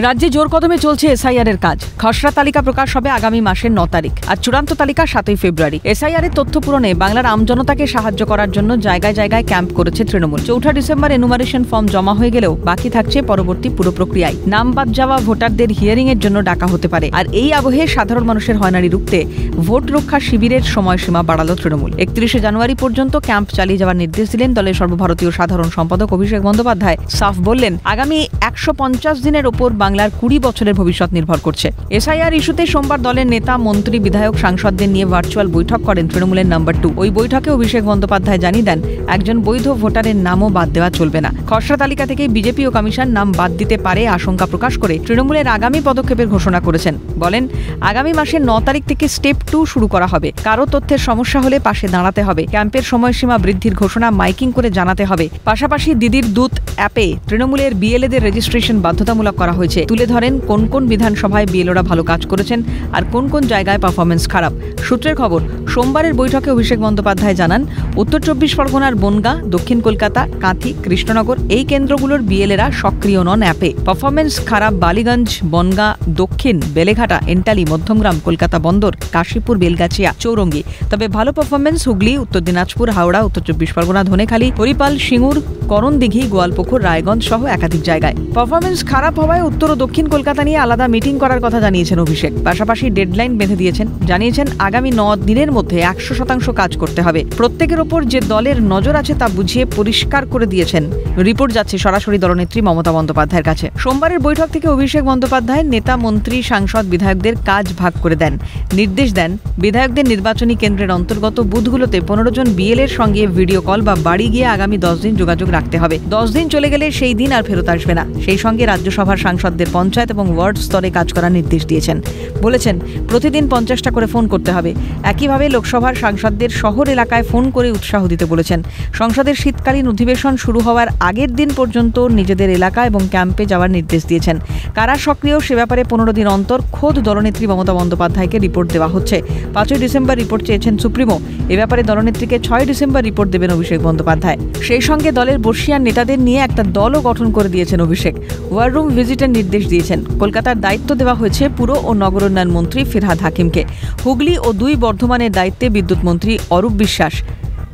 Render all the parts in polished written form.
রাজ্যে জোর কদমে চলছে এসআইআর এর কাজ। খসড়া তালিকা প্রকাশ হবে আগামী মাসের 9 তারিখ আর চূড়ান্ত তালিকা 7 ফেব্রুয়ারি। এসআইআর এর তথ্য পূরণে বাংলার আমজনতাকে সাহায্য করার জন্য জায়গায় জায়গায় ক্যাম্প করেছে তৃণমূল। 4 ডিসেম্বর এনুমারেশন ফর্ম জমা হয়ে গেলেও বাকি থাকছে পরবর্তী পুরো প্রক্রিয়ায়। নাম বাদ যাওয়া ভোটারদের হিয়ারিং এর জন্য ডাকা হতে পারে। আর এই আবহে সাধারণ মানুষের হয়রানি রুখতে ভোট রক্ষা শিবিরের সময়সীমা বাড়ালো তৃণমূল। 31 জানুয়ারি পর্যন্ত ক্যাম্প চালিয়ে যাওয়ার নির্দেশ দিলেন দলের সর্বভারতীয় সাধারণ সম্পাদক অভিষেক বন্দ্যোপাধ্যায়। সাফ বললেন, আগামী 150 দিনের ওপর বাংলার 20 বছরের ভবিষ্যৎ নির্ভর করছে। এসআইআর ইস্যুতে সোমবার দলের নেতা, মন্ত্রী, বিধায়ক, সাংসদদের নিয়ে ভার্চুয়াল বৈঠক করেন তৃণমূলের নাম্বার 2। ওই বৈঠকে অভিষেক বন্দ্যোপাধ্যায় জানিয়ে দেন, একজন বৈধ ভোটারের নামও বাদ দেওয়া চলবে না। খসড়া তালিকা থেকে বিজেপি ও কমিশন নাম বাদ দিতে পারে আশঙ্কা প্রকাশ করে তৃণমূলের আগামী পদক্ষেপের ঘোষণা করেছেন। বলেন, আগামী মাসের 9 তারিখ থেকে স্টেপ 2 শুরু করা হবে। কারো তথ্যের সমস্যা হলে পাশে দাঁড়াতে হবে। ক্যাম্পের সময়সীমা বৃদ্ধির ঘোষণা মাইকিং করে জানাতে হবে। পাশাপাশি দিদির দূত অ্যাপে তৃণমূলের বিএলএদের রেজিস্ট্রেশন বাধ্যতামূলক করা হয়েছে। তুলে ধরেন কোন কোন বিধানসভায় বিএলওরা ভালো কাজ করেছেন আর কোন কোন জায়গায় পারফরমেন্স খারাপ। সূত্রের খবর, সোমবারের বৈঠকে অভিষেক বন্দ্যোপাধ্যায় জানান, উত্তর 24 পরগনার বনগাঁ, দক্ষিণ কলকাতা, কাঁথি, কৃষ্ণনগর এই কেন্দ্রগুলোর বিএলএরা সক্রিয় নন অ্যাপে। পারফরমেন্স খারাপ বালিগঞ্জ, বনগাঁ, দক্ষিণ, বেলেঘাটা, এন্টালি, মধ্যমগ্রাম, কলকাতা বন্দর, কাশীপুর, বেলগাছিয়া, চৌরঙ্গি। তবে ভালো পারফরমেন্স হুগলি, উত্তর দিনাজপুর, হাওড়া, উত্তর 24 পরগনা, ধনেখালি, হরিপাল, সিঙ্গুর, করণদিঘি, গোয়ালপুকুর, রায়গঞ্জ সহ একাধিক জায়গায়। পারফরমেন্স খারাপ হওয়ায় উত্তর ও দক্ষিণ কলকাতা নিয়ে আলাদা মিটিং করার কথা জানিয়েছেন অভিষেক। পাশাপাশি ডেডলাইন বেঁধে দিয়েছেন। জানিয়েছেন, আগামী 9 দিনের মধ্যে 100% কাজ করতে হবে। প্রত্যেকের ওপর যে দলের নজর আছে তা বুঝিয়ে পরিষ্কার করে দিয়েছেন। রিপোর্ট যাচ্ছে সরাসরি দলনেত্রী মমতা বন্দ্যোপাধ্যায়ের কাছে। সোমবারের বৈঠক থেকে অভিষেক বন্দ্যোপাধ্যায় নেতা, মন্ত্রী, সাংসদ, বিধায়কদের কাজ ভাগ করে দেন। নির্দেশ দেন, বিধায়কদের নির্বাচনী কেন্দ্রের অন্তর্গত বুথগুলোতে 15 জন বিএলএর সঙ্গে ভিডিও কল বা বাড়ি গিয়ে আগামী 10 দিন যোগাযোগ রাখতে হবে। 10 দিন চলে গেলে সেই দিন আর ফেরত আসবে না। সেই সঙ্গে রাজ্যসভার সাংসদদের পঞ্চায়েত এবং ওয়ার্ড স্তরে কাজ করার নির্দেশ দিয়েছেন। বলেছেন, প্রতিদিন 50টা করে ফোন করতে হবে। একইভাবে লোকসভার সাংসদদের শহর এলাকায় ফোন করে উৎসাহ দিতে বলেছেন। সংসদের শীতকালীন অধিবেশন শুরু হওয়ার আগের দিন পর্যন্ত নিজেদের এলাকা এবং ক্যাম্পে যাওয়ার নির্দেশ দিয়েছেন। কারা সক্রিয় সে ব্যাপারে 15 দিন অন্তর খোদ দলনেত্রী মমতা বন্দ্যোপাধ্যায়কে রিপোর্ট দেওয়া হচ্ছে। 5 ডিসেম্বর রিপোর্ট চেয়েছেন সুপ্রিমো। এ ব্যাপারে দলনেত্রীকে 6 ডিসেম্বর রিপোর্ট দেবেন অভিষেক বন্দ্যোপাধ্যায়। সেই সঙ্গে দলের বর্ষিয়ান নেতাদের নিয়ে একটা দলও গঠন করে দিয়েছেন অভিষেক। ওয়ার রুম ভিজিটের নির্দেশ দিয়েছেন। কলকাতার দায়িত্ব দেওয়া হয়েছে পুর ও নগরোন্নয়ন মন্ত্রী ফিরহাদ হাকিমকে। হুগলি ও 2 বর্ধমানের দায়িত্বে বিদ্যুৎ মন্ত্রী অরূপ বিশ্বাস।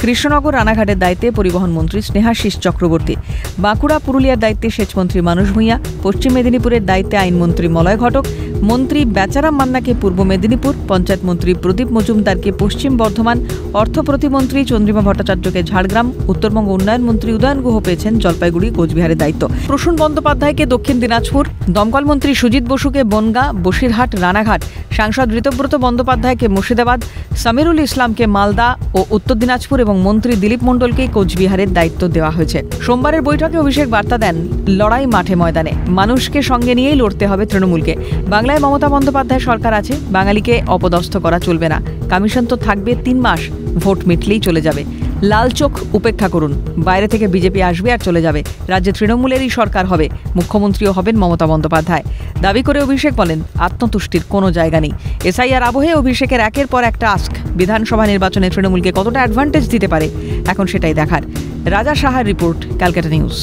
কৃষ্ণনগর, রানাঘাটের দায়িত্বে পরিবহন মন্ত্রী স্নেহাশিস চক্রবর্তী। বাঁকুড়া, পুরুলিয়ার দায়িত্বে সেচমন্ত্রী মানুষ ভূঁইয়া। পশ্চিম মেদিনীপুরের দায়িত্বে আইনমন্ত্রী মলয় ঘটক। মন্ত্রী বেচারাম মান্নাকে পূর্ব মেদিনীপুর, পঞ্চায়েত মন্ত্রী প্রদীপ মজুমদারকে পশ্চিম বর্ধমান, অর্থ প্রতিমন্ত্রী চন্দ্রিমা ভট্টাচার্যকে ঝাড়গ্রাম, উত্তরবঙ্গ উন্নয়ন মন্ত্রী উদয়ন গুহ পেয়েছেন জলপাইগুড়ি, কোচবিহারের দায়িত্ব। প্রসূন বন্দ্যোপাধ্যায়কে দক্ষিণ দিনাজপুর, দমকল মন্ত্রী সুজিত বসুকে বনগাঁ, বসিরহাট, রানাঘাট, সাংসদ ঋতব্রত বন্দ্যোপাধ্যায়কে মুর্শিদাবাদ, সামিরুল ইসলামকে মালদা ও উত্তর দিনাজপুর এবং মন্ত্রী দিলীপ মণ্ডলকেই কোচবিহারের দায়িত্ব দেওয়া হয়েছে। সোমবারের বৈঠকে অভিষেক বার্তা দেন, লড়াই মাঠে ময়দানে। মানুষকে সঙ্গে নিয়েই লড়তে হবে তৃণমূলকে। বাংলায় মমতা বন্দ্যোপাধ্যায় সরকার আছে, বাঙালিকে অপদস্থ করা চলবে না। কমিশন তো থাকবে 3 মাস, ভোট মিটলেই চলে যাবে। লাল চোখ উপেক্ষা করুন। বাইরে থেকে বিজেপি আসবে আর চলে যাবে। রাজ্যে তৃণমূলেরই সরকার হবে, মুখ্যমন্ত্রীও হবেন মমতা বন্দ্যোপাধ্যায়। দাবি করে অভিষেক বলেন, আত্মতুষ্টির কোনো জায়গা নেই। এসআইআর আবহে অভিষেকের একের পর এক টাস্ক। বিধানসভা নির্বাচনে তৃণমূলকে কতটা অ্যাডভান্টেজ দিতে পারে, এখন সেটাই দেখার। রাজা সাহার রিপোর্ট, ক্যালকাটা নিউজ।